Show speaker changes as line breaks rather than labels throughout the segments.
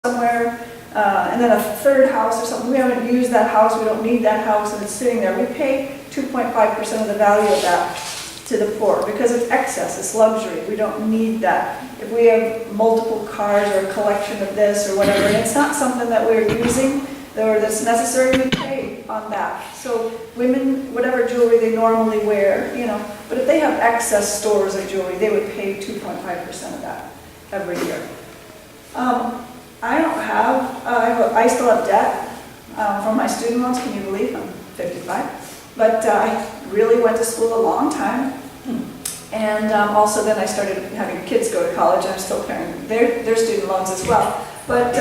somewhere, and then a third house or something. We haven't used that house, we don't need that house, and it's sitting there. We pay 2.5% of the value of that to the poor because it's excess, it's luxury. We don't need that. If we have multiple cars or a collection of this or whatever, and it's not something that we're using or that's necessary, we pay on that. So women, whatever jewelry they normally wear, but if they have excess stores of jewelry, they would pay 2.5% of that every year. I don't have, I still have debt from my student loans. Can you believe I'm 55? But I really went to school a long time. And also then I started having kids go to college, and I'm still paying their student loans as well. But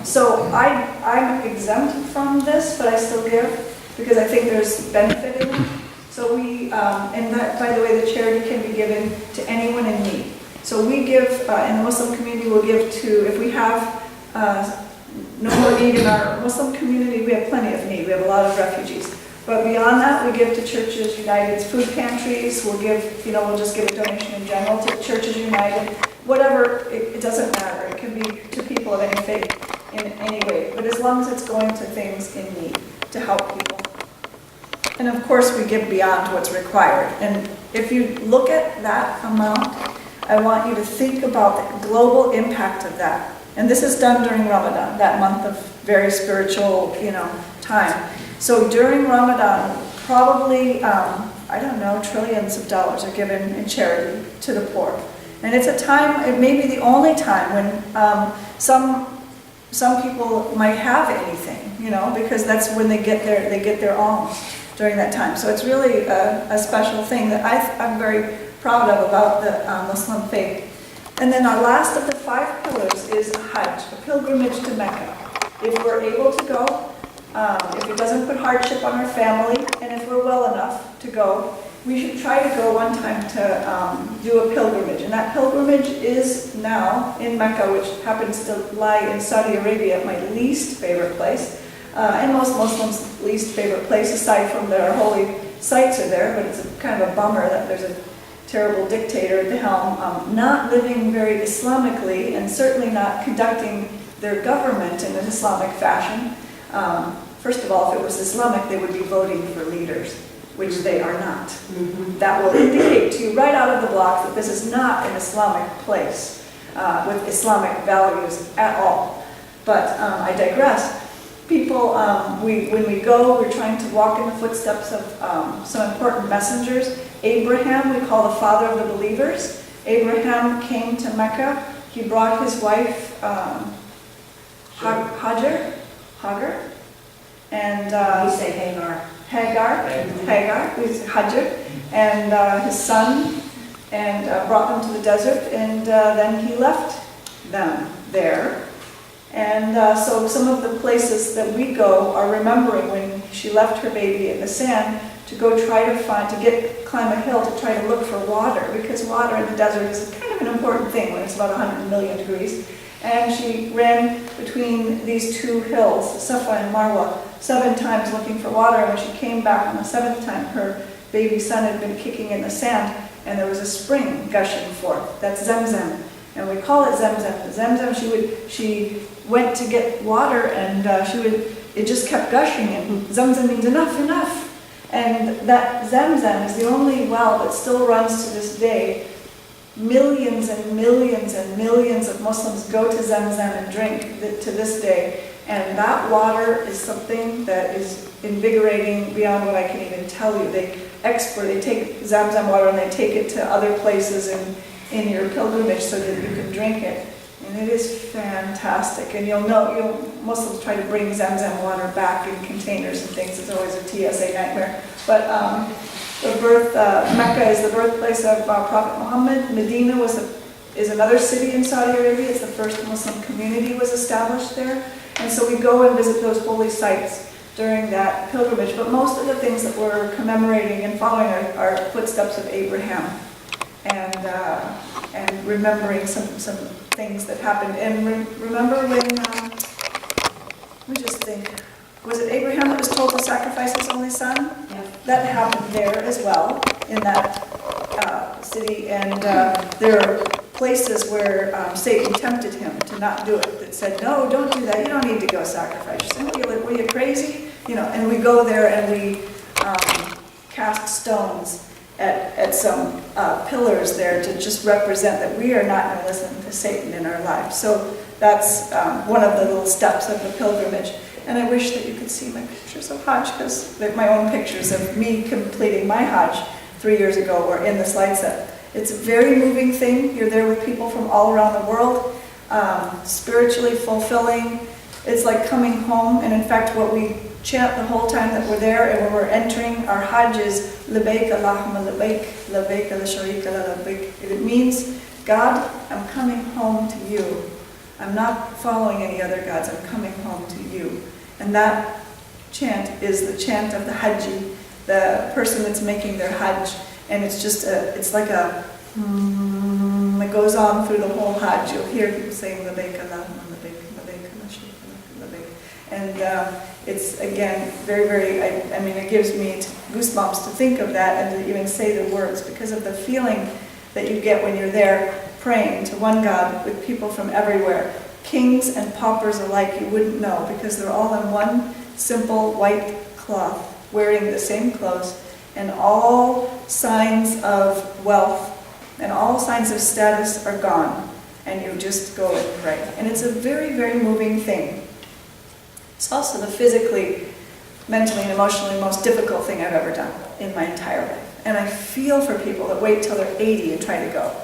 so I'm exempt from this, but I still give because I think there's benefit in it. So we, and that, by the way, the charity can be given to anyone in need. So we give, in the Muslim community, we'll give to, if we have no more need in our Muslim community, we have plenty of need. We have a lot of refugees. But beyond that, we give to Churches United's food pantries. We'll give, we'll just give a donation in general to Churches United. Whatever, it doesn't matter. It can be to people of any faith in any way. But as long as it's going to things in need to help people. And of course, we give beyond what's required. And if you look at that amount, I want you to think about the global impact of that. And this is done during Ramadan, that month of very spiritual, time. So during Ramadan, probably, I don't know, trillions of dollars are given in charity to the poor. And it's a time, it may be the only time when some people might have anything, because that's when they get their alms during that time. So it's really a special thing that I'm very proud of about the Muslim faith. And then our last of the 5 pillars is Hajj, a pilgrimage to Mecca. If we're able to go, if it doesn't put hardship on our family, and if we're well enough to go, we should try to go one time to do a pilgrimage. And that pilgrimage is now in Mecca, which happens to lie in Saudi Arabia, my least favorite place. And most Muslims' least favorite place, aside from their holy sites are there, but it's kind of a bummer that there's a terrible dictator at the helm, not living very Islamically, and certainly not conducting their government in an Islamic fashion. First of all, if it was Islamic, they would be voting for leaders, which they are not. That will indicate to you right out of the blocks that this is not an Islamic place with Islamic values at all. But I digress. People, when we go, we're trying to walk in the footsteps of some important messengers. Abraham, we call the father of the believers. Abraham came to Mecca. He brought his wife, Hajar, and
we say Hagar.
Hagar, who's Hajj, and his son, and brought them to the desert, and then he left them there. And so some of the places that we go are remembering when she left her baby in the sand to go try to climb a hill to try to look for water, because water in the desert is kind of an important thing when it's about 100 million degrees. And she ran between these 2 hills, Safa and Marwa, 7 times looking for water. And when she came back on the 7th time, her baby son had been kicking in the sand, and there was a spring gushing forth. That's Zamzam. And we call it Zamzam. Zamzam, she went to get water, and it just kept gushing, and Zamzam means enough, enough. And that Zamzam is the only well that still runs to this day. Millions and millions and millions of Muslims go to Zamzam and drink to this day. And that water is something that is invigorating beyond what I can even tell you. They take Zamzam water and they take it to other places in your pilgrimage so that you can drink it. And it is fantastic. And Muslims try to bring Zamzam water back in containers and things. It's always a TSA nightmare. But Mecca is the birthplace of Prophet Muhammad. Medina is another city in Saudi Arabia. It's the first Muslim community was established there. And so we go and visit those holy sites during that pilgrimage. But most of the things that we're commemorating and following are footsteps of Abraham, and remembering some things that happened. And remember when, let me just think, was it Abraham that was told to sacrifice his only son?
Yeah.
That happened there as well, in that city. And there are places where Satan tempted him to not do it, that said, no, don't do that, you don't need to go sacrifice. You say, were you crazy? And we go there and we cast stones at some pillars there to just represent that we are not going to listen to Satan in our lives. So that's one of the little steps of the pilgrimage. And I wish that you could see my pictures of Hajj, because my own pictures of me completing my Hajj 3 years ago were in the slide set. It's a very moving thing. You're there with people from all around the world, spiritually fulfilling. It's like coming home. And in fact, what we chant the whole time that we're there and when we're entering our Hajj is Labbaik Allahumma labbaik, labbaik la sharika la labbaik. It means, God, I'm coming home to you. I'm not following any other gods. I'm coming home to you. And that chant is the chant of the Hajji, the person that's making their Hajj. And it's just it's like a that goes on through the whole Hajj. You'll hear people saying Labbaik Allahumma labbaik, labbaik la sharika la labbaik. And it's, again, very, very, I mean, it gives me goosebumps to think of that and to even say the words, because of the feeling that you get when you're there praying to one God with people from everywhere. Kings and paupers alike, you wouldn't know, because they're all in one simple white cloth, wearing the same clothes, and all signs of wealth and all signs of status are gone, and you just go and pray. And it's a very, very moving thing. It's also the physically, mentally, and emotionally most difficult thing I've ever done in my entire life. And I feel for people that wait till they're 80 and try to go.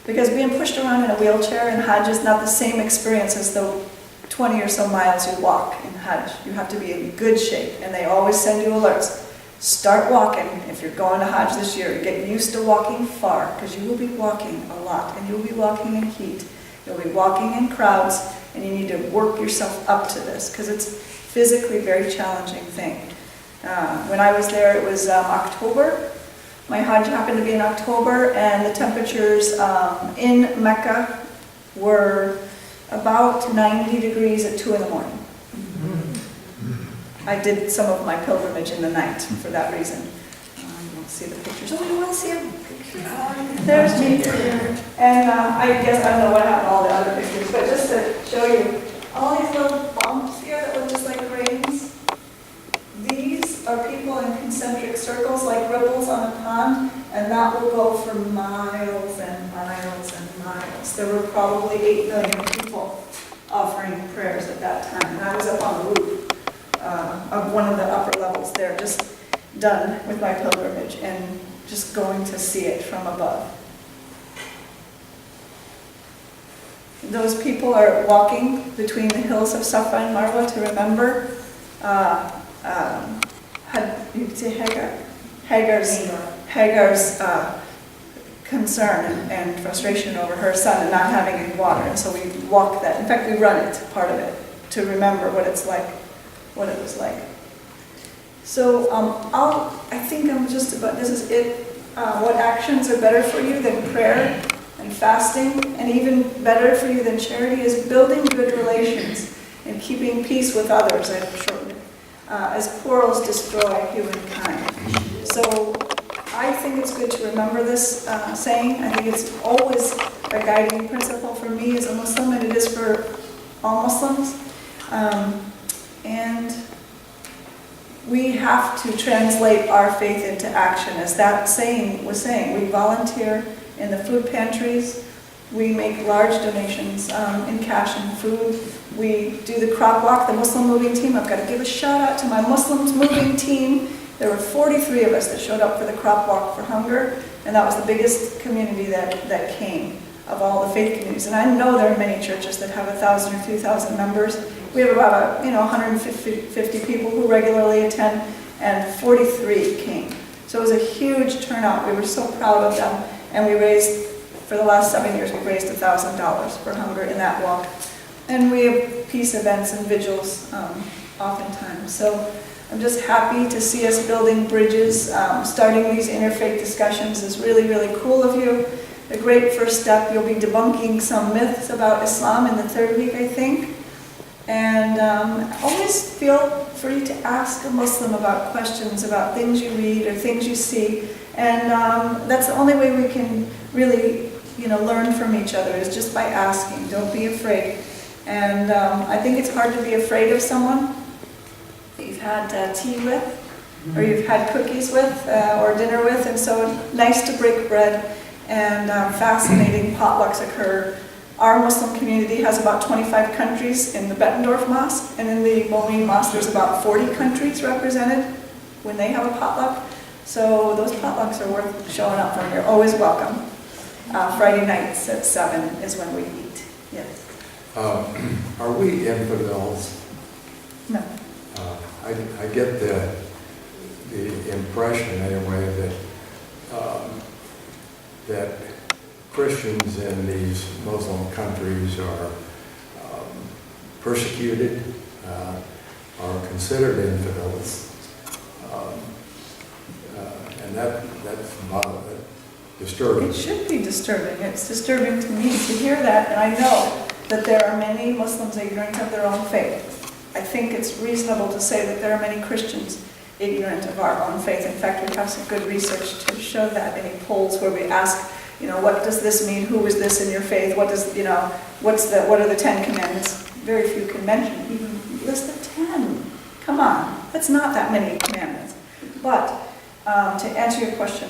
Because being pushed around in a wheelchair in Hajj is not the same experience as the 20 or so miles you walk in Hajj. You have to be in good shape, and they always send you alerts. Start walking. If you're going to Hajj this year, get used to walking far, because you will be walking a lot, and you'll be walking in heat. You'll be walking in crowds, and you need to work yourself up to this, because it's physically a very challenging thing. When I was there, it was October. My Hajj happened to be in October, and the temperatures in Mecca were about 90 degrees at 2 in the morning. I did some of my pilgrimage in the night for that reason. You won't see the pictures. Oh, you want to see them? There's me. And I guess I don't know what happened to all the other pictures, but just to show you all these little bumps here that look just like grains. These are people in concentric circles like ripples on a pond, and that will go for miles and miles and miles. There were probably 8 million people offering prayers at that time, and I was up on the roof of one of the upper levels there, just done with my pilgrimage and just going to see it from above. Those people are walking between the hills of Safa and Marwa to remember Hagar's concern and frustration over her son and not having any water. And so we walk that. In fact, we run it, part of it, to remember what it's like, what it was like. So I think I'm just about, this is it. What actions are better for you than prayer and fasting, and even better for you than charity, is building good relations and keeping peace with others. I've shortened it. As quarrels destroy humankind. So I think it's good to remember this saying. I think it's always a guiding principle for me as a Muslim, and it is for all Muslims. And we have to translate our faith into action. As that saying was saying, we volunteer in the food pantries, we make large donations in cash and food. We do the crop walk, the Muslim moving team. I've got to give a shout out to my Muslims moving team. There were 43 of us that showed up for the crop walk for hunger, and that was the biggest community that came of all the faith communities. And I know there are many churches that have 1,000 or 2,000 members. We have about 150 people who regularly attend, and 43 came. So it was a huge turnout. We were so proud of them, and we raised, for the last 7 years, we've raised $1,000 for hunger in that walk. And we have peace events and vigils oftentimes. So I'm just happy to see us building bridges. Starting these interfaith discussions is really, really cool of you. A great first step. You'll be debunking some myths about Islam in the 3rd week, I think. And always feel free to ask a Muslim about questions about things you read or things you see. And that's the only way we can really learn from each other is just by asking. Don't be afraid. And I think it's hard to be afraid of someone that you've had tea with, or you've had cookies with, or dinner with, and so nice to break bread, and fascinating potlucks occur. Our Muslim community has about 25 countries in the Bettendorf Mosque, and in the Moline Mosque there's about 40 countries represented when they have a potluck. So those potlucks are worth showing up for, and you're always welcome. Friday nights at 7 is when we eat. Yes.
Are we infidels?
No.
I get the impression anyway that Christians in these Muslim countries are persecuted, are considered infidels, and that's disturbing.
It should be disturbing. It's disturbing to me to hear that, and I know that there are many Muslims ignorant of their own faith. I think it's reasonable to say that there are many Christians ignorant of our own faith. In fact, we have some good research to show that. Any polls where we ask, what does this mean? Who is this in your faith? What does, what are the 10 commandments? Very few can mention even list of 10. Come on, that's not that many commandments. But to answer your question,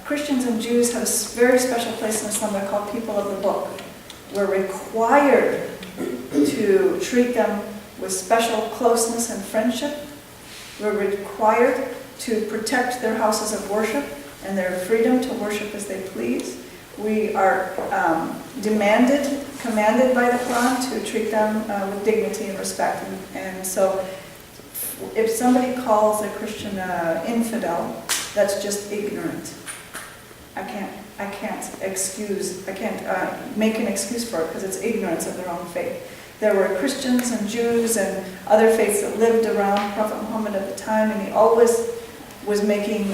Christians and Jews have a very special place in Islam. They're called people of the book. We're required to treat them with special closeness and friendship. We're required to protect their houses of worship and their freedom to worship as they please. We are commanded by the Quran to treat them with dignity and respect. And so if somebody calls a Christian infidel, that's just ignorant. I can't make an excuse for it because it's ignorance of their own faith. There were Christians and Jews and other faiths that lived around Prophet Muhammad at the time, and he always was making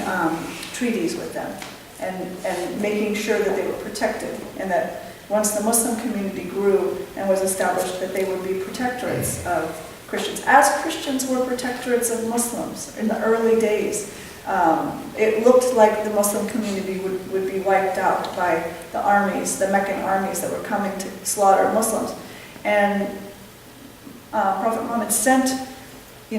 treaties with them and making sure that they were protected, and that once the Muslim community grew and was established, that they would be protectorates of Christians. As Christians were protectorates of Muslims in the early days, it looked like the Muslim community would be wiped out by the armies, the Meccan armies that were coming to slaughter Muslims. And Prophet Muhammad sent, who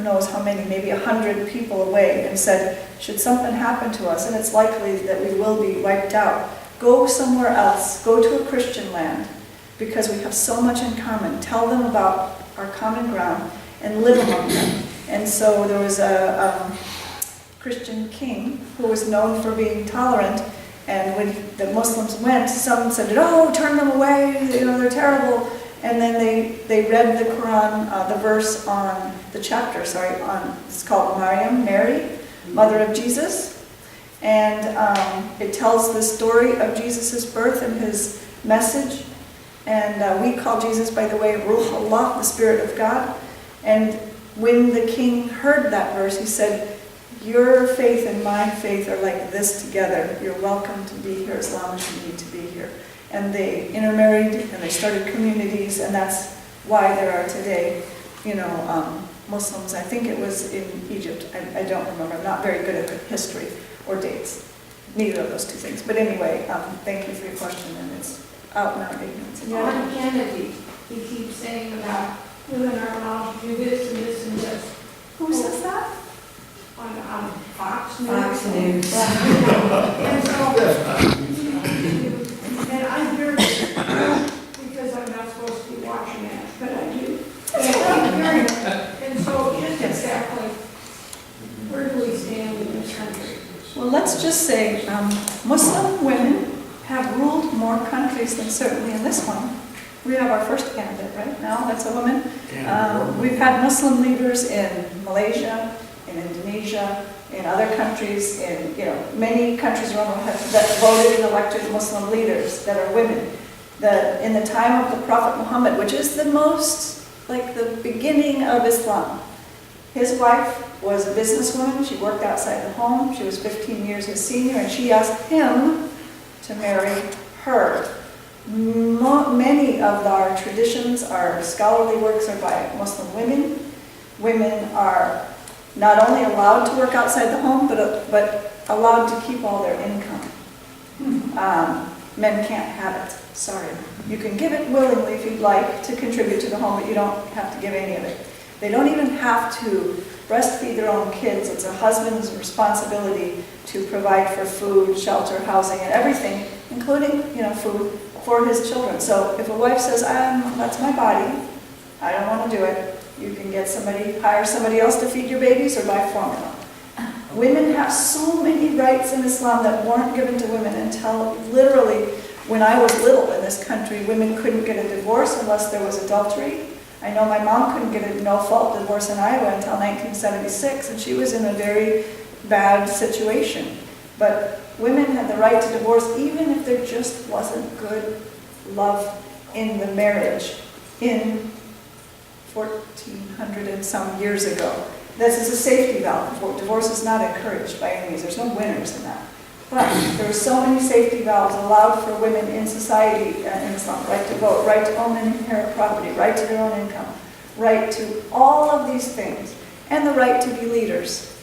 knows how many, maybe 100 people away, and said, should something happen to us, and it's likely that we will be wiped out, go somewhere else, go to a Christian land, because we have so much in common. Tell them about our common ground and live among them. And so there was a Christian king who was known for being tolerant, and when the Muslims went, some said, oh, turn them away, they're terrible. And then they read the Quran, the verse on the chapter, it's called Mary, mother of Jesus. And it tells the story of Jesus' birth and his message. And we call Jesus, by the way, Ruh Allah, the Spirit of God. And when the king heard that verse, he said, your faith and my faith are like this together. You're welcome to be here as long as you need to be here. And they intermarried and they started communities, and that's why there are today, Muslims. I think it was in Egypt. I don't remember. I'm not very good at history or dates. Neither of those two things. But anyway, thank you for your question, and it's out and out ignorance.
John Kennedy, he keeps saying about women are allowed to do this and this and this.
Who says that?
On Fox News.
Fox News.
And so, and I hear it because I'm not supposed to be watching it, but I do. And I keep hearing it. And so just exactly, where do we stand in this country?
Well, let's just say Muslim women have ruled more countries than certainly in this one. We have our first candidate right now, that's a woman. We've had Muslim leaders in Malaysia, in Indonesia, in other countries, in many countries around the world that voted and elected Muslim leaders that are women. In the time of the Prophet Muhammad, which is the most, the beginning of Islam, his wife was a businesswoman. She worked outside the home. She was 15 years his senior, and she asked him to marry her. Many of our traditions, our scholarly works are by Muslim women. Women are not only allowed to work outside the home, but allowed to keep all their income. Men can't have it. Sorry. You can give it willingly if you'd like to contribute to the home, but you don't have to give any of it. They don't even have to breastfeed their own kids. It's a husband's responsibility to provide for food, shelter, housing, and everything, including, food for his children. So if a wife says, that's my body, I don't want to do it, you can hire somebody else to feed your babies or buy formula. Women have so many rights in Islam that weren't given to women until literally when I was little in this country. Women couldn't get a divorce unless there was adultery. I know my mom couldn't get a no-fault divorce in Iowa until 1976, and she was in a very bad situation. But women had the right to divorce even if there just wasn't good love in the marriage in 1400 and some years ago. This is a safety valve. Divorce is not encouraged by any means. There's no winners in that. But there are so many safety valves allowed for women in society in Islam. Right to vote, right to own and inherit property, right to their own income, right to all of these things, and the right to be leaders,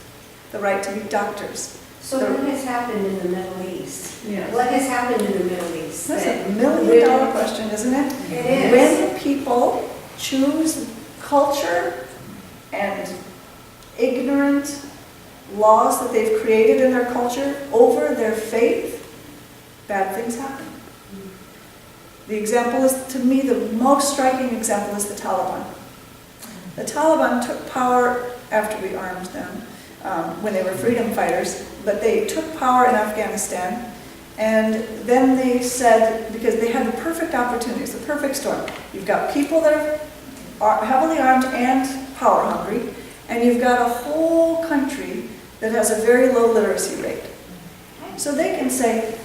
the right to be doctors.
So what has happened in the Middle East?
Yes.
What has happened in the Middle East?
That's a $1 million question, isn't it?
It is.
When people choose culture and ignorant laws that they've created in their culture over their faith, bad things happen. The example is, to me, the most striking example is the Taliban. The Taliban took power after we armed them, when they were freedom fighters, but they took power in Afghanistan, and then they said, because they had the perfect opportunities, the perfect storm. You've got people that are heavily armed and power hungry, and you've got a whole country that has a very low literacy rate. So they can say,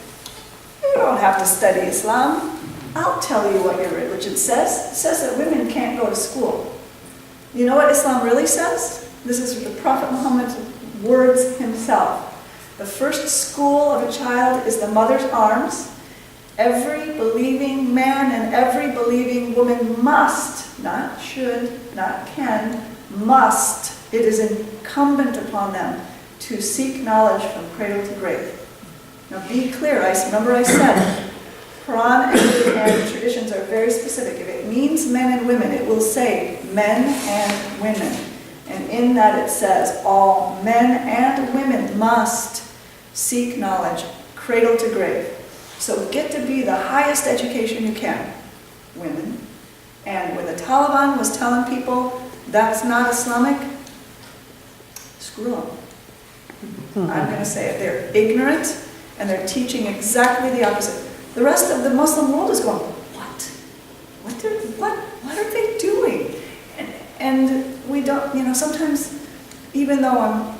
you don't have to study Islam. I'll tell you what your religion says. It says that women can't go to school. You know what Islam really says? This is the Prophet Muhammad's words himself. The first school of a child is the mother's arms. Every believing man and every believing woman must, not should, not can, must. It is incumbent upon them to seek knowledge from cradle to grave. Now be clear, remember I said, Quran and traditions are very specific. If it means men and women, it will say men and women. And in that it says all men and women must seek knowledge, cradle to grave. So get to be the highest education you can, women. And when the Taliban was telling people that's not Islamic, screw them. I'm going to say it. They're ignorant, and they're teaching exactly the opposite. The rest of the Muslim world is going, what? What are they doing? And we don't, sometimes, even though I'm,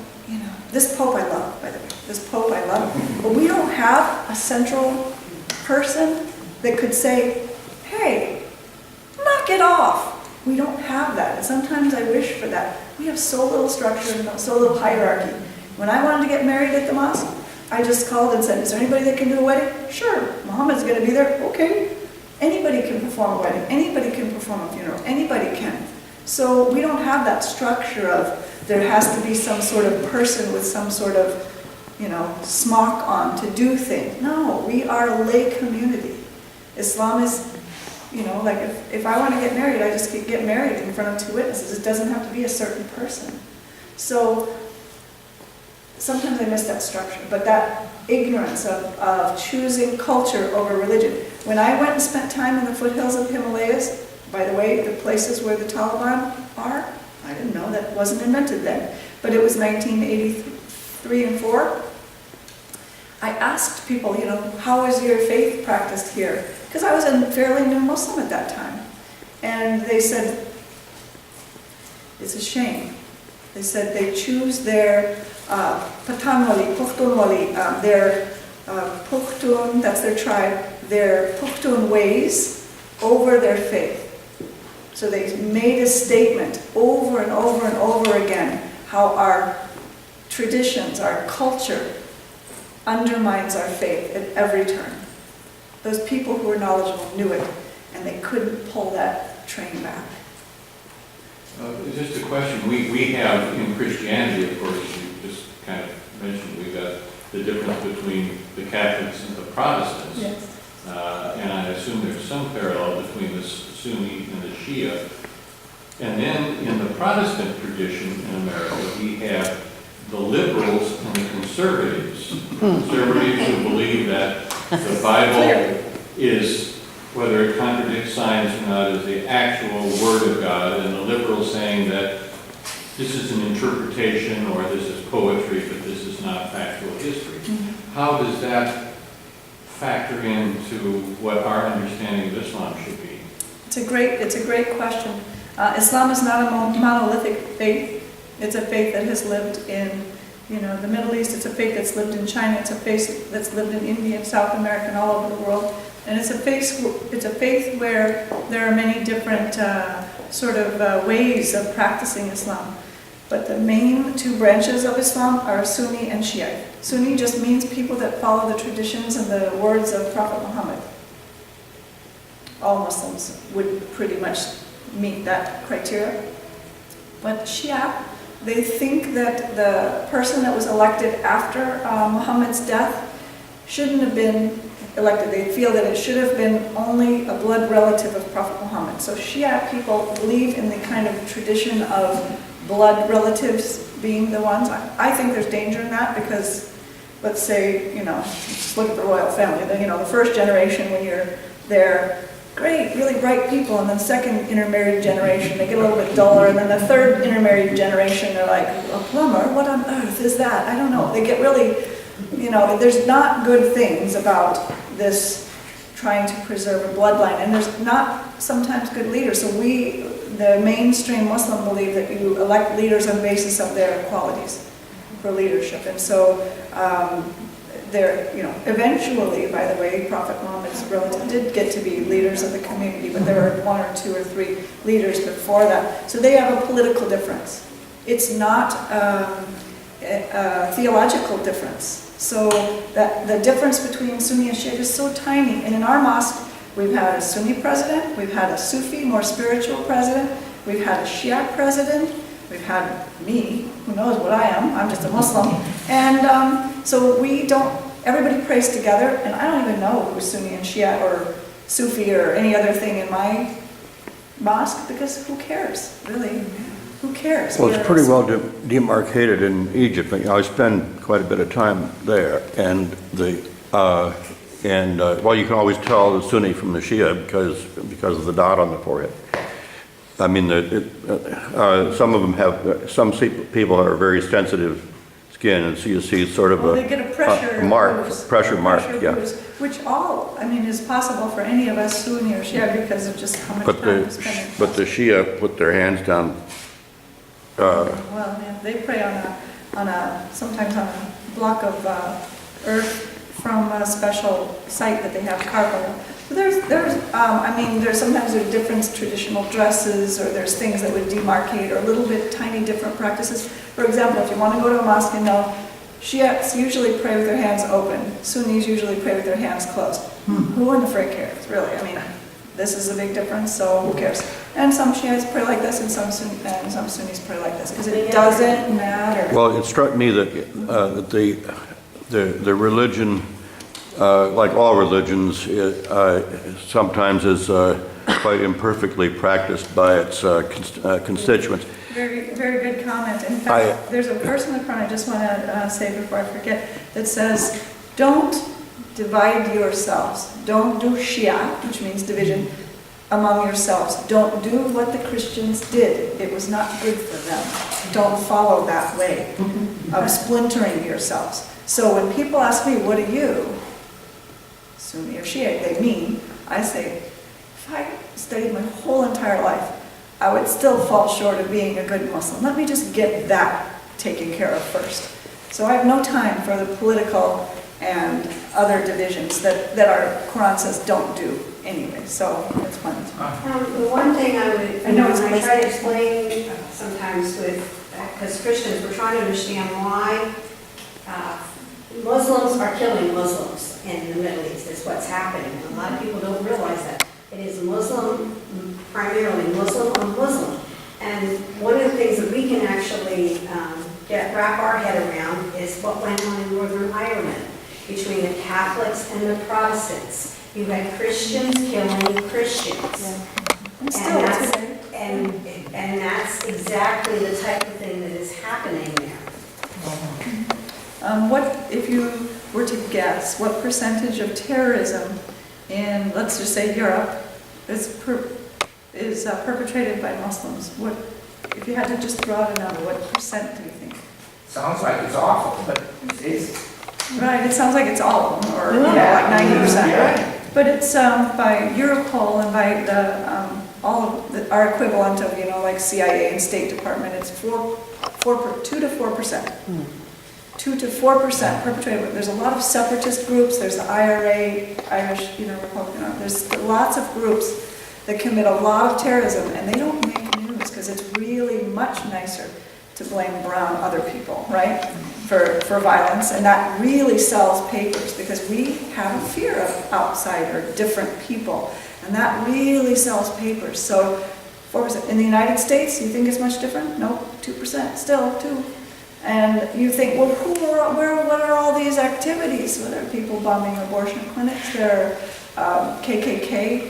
this Pope I love, by the way, this Pope I love, but we don't have a central person that could say, hey, knock it off. We don't have that, and sometimes I wish for that. We have so little structure and so little hierarchy. When I wanted to get married at the mosque, I just called and said, is there anybody that can do a wedding? Sure. Muhammad's going to be there? Okay. Anybody can perform a wedding. Anybody can perform a funeral. Anybody can. So we don't have that structure of there has to be some sort of person with some sort of, smock on to do things. No, we are a lay community. Islam is, like if I want to get married, I just get married in front of two witnesses. It doesn't have to be a certain person. So sometimes I miss that structure, but that ignorance of choosing culture over religion. When I went and spent time in the foothills of the Himalayas, by the way, the places where the Taliban are, I didn't know, that wasn't invented then, but it was 1983 and 4. I asked people, how is your faith practiced here? Because I was a fairly new Muslim at that time. And they said, it's a shame. They said they choose their Pathan Wali, their Pushtun, that's their tribe, their Pushtun ways over their faith. So they made a statement over and over and over again how our traditions, our culture undermines our faith at every turn. Those people who were knowledgeable knew it, and they couldn't pull that train back.
Just a question. We have in Christianity, of course, you just kind of mentioned, we've got the difference between the Catholics and the Protestants.
Yes.
and I assume there's some parallel between the Sunni and the Shia. And then in the Protestant tradition in America, we have the liberals and the conservatives. Conservatives who believe that the Bible is, whether it contradicts science or not, is the actual Word of God, and the liberals saying that this is an interpretation or this is poetry, but this is not factual history. How does that factor into what our understanding of Islam should be?
It's a great question. Islam is not a monolithic faith. It's a faith that has lived in, the Middle East. It's a faith that's lived in China. It's a faith that's lived in India and South America and all over the world. And it's a faith where there are many different ways of practicing Islam. But the main two branches of Islam are Sunni and Shiite. Sunni just means people that follow the traditions and the words of Prophet Muhammad. All Muslims would pretty much meet that criteria. But Shia, they think that the person that was elected after Muhammad's death shouldn't have been elected. They feel that it should have been only a blood relative of Prophet Muhammad. So Shia people believe in the kind of tradition of blood relatives being the ones. I think there's danger in that because, let's say, just look at the royal family. The first generation when you're there, great, really bright people, and then second intermarried generation, they get a little bit duller, and then the third intermarried generation, they're like, a plumber? What on earth is that? I don't know. They get really, there's not good things about this trying to preserve a bloodline, and there's not sometimes good leaders. So the mainstream Muslim believe that you elect leaders on the basis of their qualities for leadership, and so eventually, by the way, Prophet Muhammad's relative did get to be leaders of the community, but there were 1 or 2 or 3 leaders before that. So they have a political difference. It's not a theological difference. So that the difference between Sunni and Shia is so tiny. And in our mosque, we've had a Sunni president, we've had a Sufi, more spiritual president, we've had a Shia president, we've had me, who knows what I am, I'm just a Muslim. And so everybody prays together, and I don't even know who's Sunni and Shia or Sufi or any other thing in my mosque, because who cares, really? Who cares?
Well, it's pretty well demarcated in Egypt. I spend quite a bit of time there, and you can always tell the Sunni from the Shia because of the dot on the forehead. I mean, some of them have, some people are very sensitive skin, and so you see sort of
they get a pressure
mark, yeah.
Which is possible for any of us, Sunni or Shia, because of just how much time we spend.
But the Shia put their hands down.
They pray sometimes on a block of earth from a special site that they have carved on. So there's sometimes different traditional dresses, or there's things that would demarcate, or a little bit tiny different practices. For example, if you want to go to a mosque and know, Shiites usually pray with their hands open. Sunnis usually pray with their hands closed. Who in the frick cares, really? This is a big difference, so who cares? And some Shiites pray like this, and some Sunnis pray like this, because it doesn't matter.
Well, it struck me that the religion, like all religions, sometimes is quite imperfectly practiced by its constituents.
Very, very good comment. In fact, there's a verse in the Quran I just want to say before I forget that says, don't divide yourselves. Don't do Shia, which means division, among yourselves. Don't do what the Christians did. It was not good for them. Don't follow that way of splintering yourselves. So when people ask me, what are you? Sunni or Shia, I say, if I studied my whole entire life, I would still fall short of being a good Muslim. Let me just get that taken care of first. So I have no time for the political and other divisions that our Quran says don't do anyway. So that's fun.
The one thing I try to explain sometimes because Christians, we're trying to understand why Muslims are killing Muslims in the Middle East is what's happening. And a lot of people don't realize that. It is primarily Muslim on Muslim. And one of the things that we can actually wrap our head around is what went on in Northern Ireland between the Catholics and the Protestants. You had Christians killing Christians.
And still
that's-
today.
And that's exactly the type of thing that is happening there.
What, if you were to guess, what percentage of terrorism in, let's just say Europe, is perpetrated by Muslims? What, if you had to just throw out a number, what percent do you think?
Sounds like it's awful, but it's.
Right, it sounds like it's all of them, or you know,
Yeah.
like 90%.
Yeah.
But it's by Europol and by the all of our equivalent of, you know, like CIA and State Department, it's 2 to 4%. 2 to 4% perpetrated. There's a lot of separatist groups. There's the IRA, Irish, you know, Republican. There's lots of groups that commit a lot of terrorism, and they don't make news because it's really much nicer to blame brown other people, right, for violence, and that really sells papers because we have a fear of outsider, different people, and that really sells papers. So 4%. In the United States, you think it's much different? Nope, 2%, still 2. And you think, well, what are all these activities? Well, there are people bombing abortion clinics, there are KKK,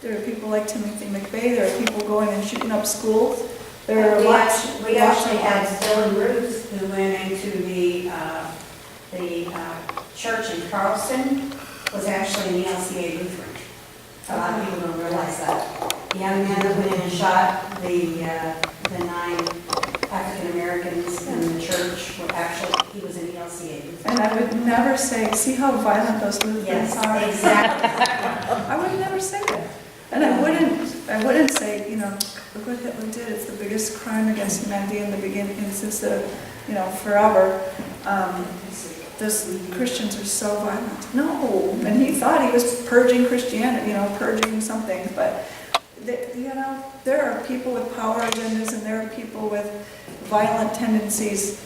there are people like Timothy McVeigh, there are people going and shooting up schools. There are
We
lots.
actually had Dylan Ruth, who went into the church in Charleston, was actually an ELCA Lutheran. A lot of people don't realize that. The young man that went in and shot the 9 African Americans in the church, were actually, he was an ELCA Lutheran.
And I would never say, see how violent those Lutherans
Yes,
are?
exactly.
I would never say that. And I wouldn't say, you know, look what Hitler did. It's the biggest crime against humanity in the beginning, since the, you know, forever. Those Christians are so violent. No, and he thought he was purging Christianity, you know, purging something. But, you know, there are people with power agendas and there are people with violent tendencies.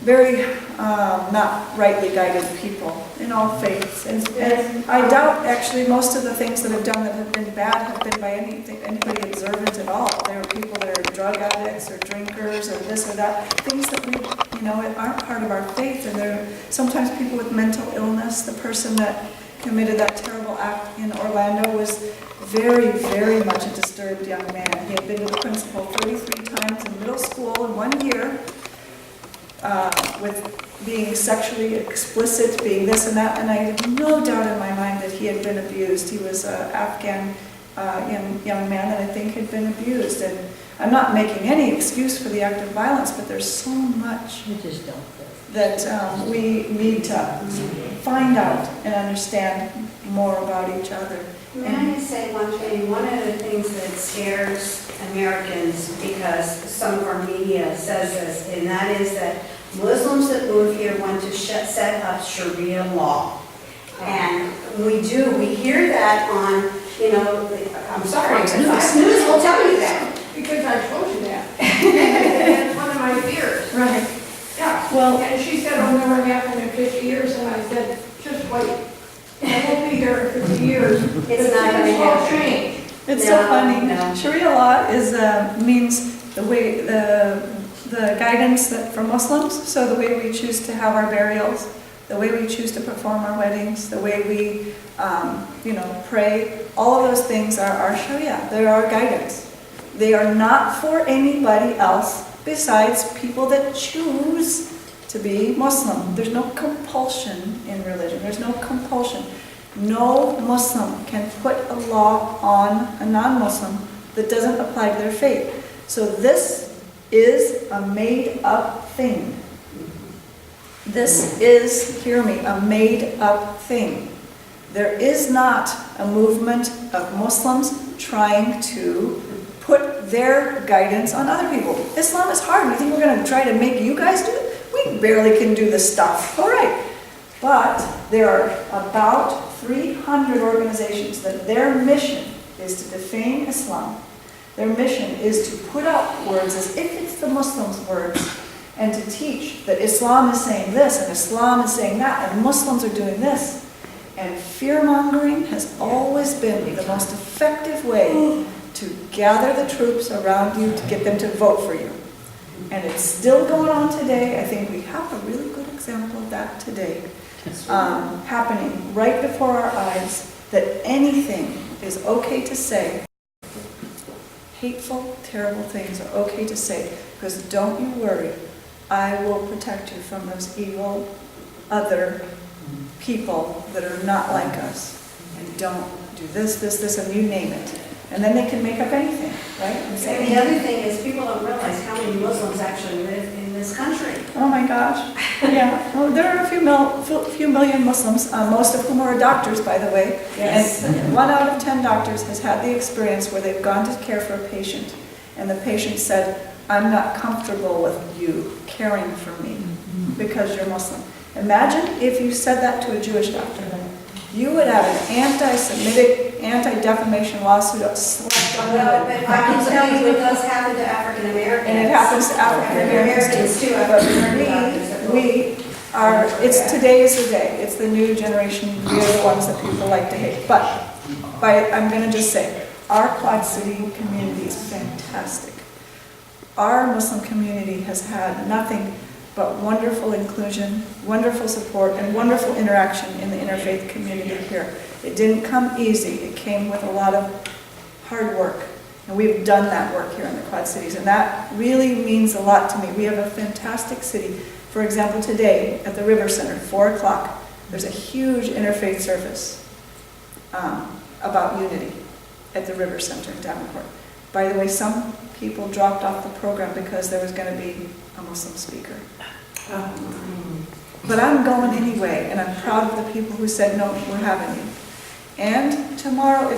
Very not rightly guided people in all faiths. And I doubt actually most of the things that have been bad have been by anybody observant at all. There are people that are drug addicts or drinkers or this or that, things that we, you know, aren't part of our faith. And there are sometimes people with mental illness. The person that committed that terrible act in Orlando was very, very much a disturbed young man. He had been to the principal 33 times in middle school in 1 year. With being sexually explicit, being this and that, and I have no doubt in my mind that he had been abused. He was an Afghan young man that I think had been abused, and I'm not making any excuse for the act of violence, but there's so much that we need to find out and understand more about each other.
May I say one thing? One of the things that scares Americans, because some of our media says this, and that is that Muslims that move here want to set up Sharia law. And we hear that on, you know, I'm sorry, but Fox News will tell you that.
Because I told you that. That's one of my fears.
Right.
Yeah.
Well-
And she said it'll never happen in 50 years, and I said, just wait. I won't be here in 50 years.
It's not going to
Things will
happen.
change.
It's so
No,
funny.
no.
Sharia law means the way the guidance that for Muslims. So the way we choose to have our burials, the way we choose to perform our weddings, the way we, you know, pray. All of those things are our Sharia. They're our guidance. They are not for anybody else besides people that choose to be Muslim. There's no compulsion in religion. There's no compulsion. No Muslim can put a law on a non-Muslim that doesn't apply to their faith. So this is a made-up thing. This is, hear me, a made-up thing. There is not a movement of Muslims trying to put their guidance on other people. Islam is hard. You think we're going to try to make you guys do it? We barely can do this stuff. All right. But there are about 300 organizations that their mission is to defame Islam. Their mission is to put out words as if it's the Muslims' words and to teach that Islam is saying this and Islam is saying that and Muslims are doing this. And fear-mongering has always been the most effective way to gather the troops around you to get them to vote for you. And it's still going on today. I think we have a really good example of that today. happening right before our eyes, that anything is okay to say. Hateful, terrible things are okay to say, because don't you worry, I will protect you from those evil other people that are not like us, and don't do this, and you name it. And then they can make up anything, right?
And the other thing is, people don't realize how many Muslims actually live in this country.
Oh my gosh, yeah. Well, there are a few million Muslims, most of whom are doctors, by the way.
Yes.
And 1 out of 10 doctors has had the experience where they've gone to care for a patient, and the patient said, I'm not comfortable with you caring for me because you're Muslim. Imagine if you said that to a Jewish doctor. You would have an anti-Semitic, anti-defamation lawsuit slapped on
Well,
the
but I can tell you, it does happen to African Americans.
And it happens to African Americans
too.
But we are, today is the day. It's the new generation. We are the ones that people like to hate. But I'm going to just say, our Quad City community is fantastic. Our Muslim community has had nothing but wonderful inclusion, wonderful support, and wonderful interaction in the interfaith community here. It didn't come easy. It came with a lot of hard work. And we've done that work here in the Quad Cities, and that really means a lot to me. We have a fantastic city. For example, today at the River Center, 4 o'clock, there's a huge interfaith service about unity at the River Center in Davenport. By the way, some people dropped off the program because there was going to be a Muslim speaker. But I'm going anyway, and I'm proud of the people who said, no, we're having you. And tomorrow,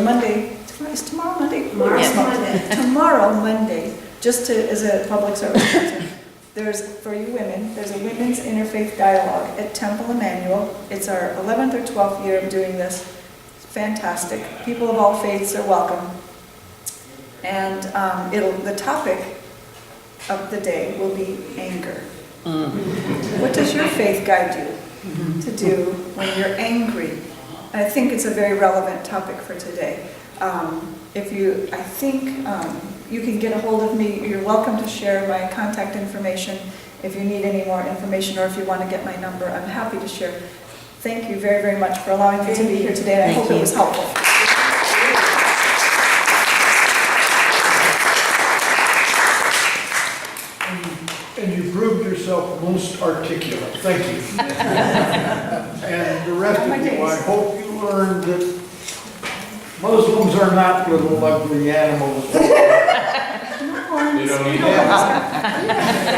Monday, is tomorrow Monday?
Tomorrow's Monday.
Tomorrow, Monday, as a public service, for you women, there's a women's interfaith dialogue at Temple Emmanuel. It's our 11th or 12th year of doing this. It's fantastic. People of all faiths are welcome. And the topic of the day will be anger. What does your faith guide you to do when you're angry? And I think it's a very relevant topic for today. You can get a hold of me. You're welcome to share my contact information if you need any more information, or if you want to get my number. I'm happy to share. Thank you very, very much for allowing me to be here today, and I hope it was helpful.
And you proved yourself most articulate. Thank you. And the rest of you, I hope you learned that Muslims are not little ugly animals.
They don't need that.